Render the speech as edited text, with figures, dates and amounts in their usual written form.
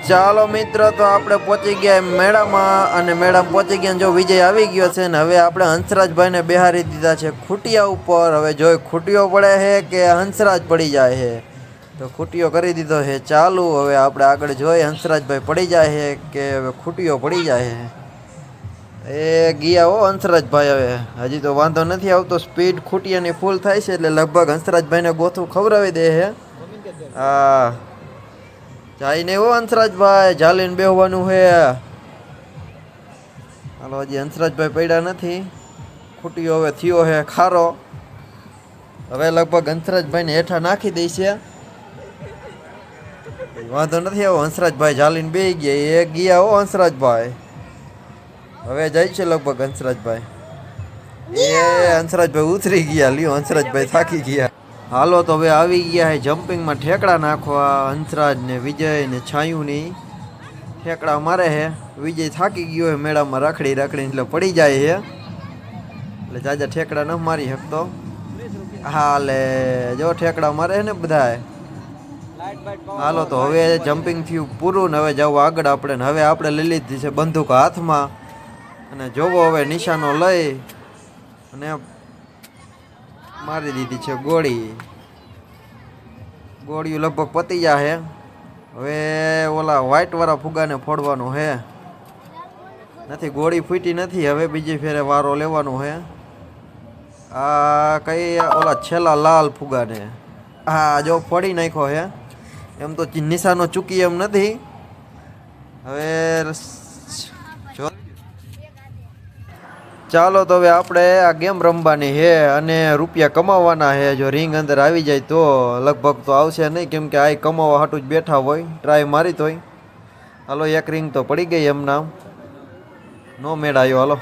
ચાલો મિત્રો, તો આપણે પહોંચી ગયા મેળામાં અને મેળામાં પહોંચી ગયા. જો વિજય આવી ગયો છે ને હવે આપણે હંસરાજભાઈને બેહારી દીધા છે ખૂટિયા ઉપર. હવે જોઈ ખૂટિયો પડે છે કે હંસરાજ પડી જાય છે, તો ખૂટિયો કરી દીધો છે ચાલુ. હવે આપણે આગળ જોઈએ હંસરાજભાઈ પડી જાય છે કે હવે ખૂટિયો પડી જાય છે. એ ગયા હો હંસરાજભાઈ. હવે હજી તો વાંધો નથી આવતો, સ્પીડ ખૂટિયાની ફૂલ થાય છે એટલે લગભગ હંસરાજભાઈને ગોથું ખવડાવી દે છે. હા, જાય નહીં હો હંસરાજભાઈ, ઝાલીને બેહવાનું છે. હાલો, હજી હંસરાજભાઈ પડ્યા નથી. ખૂટીઓ હવે થયો છે ખારો. હવે લગભગ હંસરાજભાઈને હેઠા નાખી દઈ છે. વાંધો નથી આવો, હંસરાજભાઈ ઝાલીને બેહી ગયા. એ ગયા હો હંસરાજભાઈ. હવે જાય છે લગભગ હંસરાજભાઈ. એ હંસરાજભાઈ ઉતરી ગયા. લ્યો, હંસરાજભાઈ થાકી ગયા. હાલો, તો હવે આવી ગયા છે જમ્પિંગમાં ઠેકડા નાખવા. હંસરાજ ને વિજય ને છાયુની ઠેકડા મારે છે. વિજય થાકી ગયો છે મેળામાં રખડી રખડીને, એટલે પડી જાય છે. એટલે જાજા ઠેકડા ન મારી શકતો. હાલે જો ઠેકડા મારે છે ને બધાય. હાલો, તો હવે જમ્પિંગ થયું પૂરું ને હવે જવું આગળ આપણે. હવે આપણે લઈ લીધી છે બંદૂક હાથમાં અને જોવો હવે નિશાનો લઈ અને મારી દીધી છે ગોળી. ગોળીઓ લગભગ પતી જાય. હવે ઓલા વ્હાઈટ વાળા ફુગાને ફોડવાનું છે. નથી, ગોળી ફૂટી નથી. હવે બીજી ફેરે વારો લેવાનો છે. આ કઈ ઓલા છેલ્લા લાલ ફુગાને, હા જો ફોડી નાખ્યો છે. એમ તો નિશાનો ચૂકી એમ નથી. હવે ચાલો, તો હવે આપણે આ ગેમ રમવાની છે અને રૂપિયા કમાવાના છે. જો રિંગ અંદર આવી જાય તો લગભગ તો આવશે નહીં, કેમ કે આ કમાવા હાટું જ બેઠા હોય. ટ્રાય મારી તોય. હાલો, એક રિંગ તો પડી ગઈ એમના, નો મેળાયો. હાલો.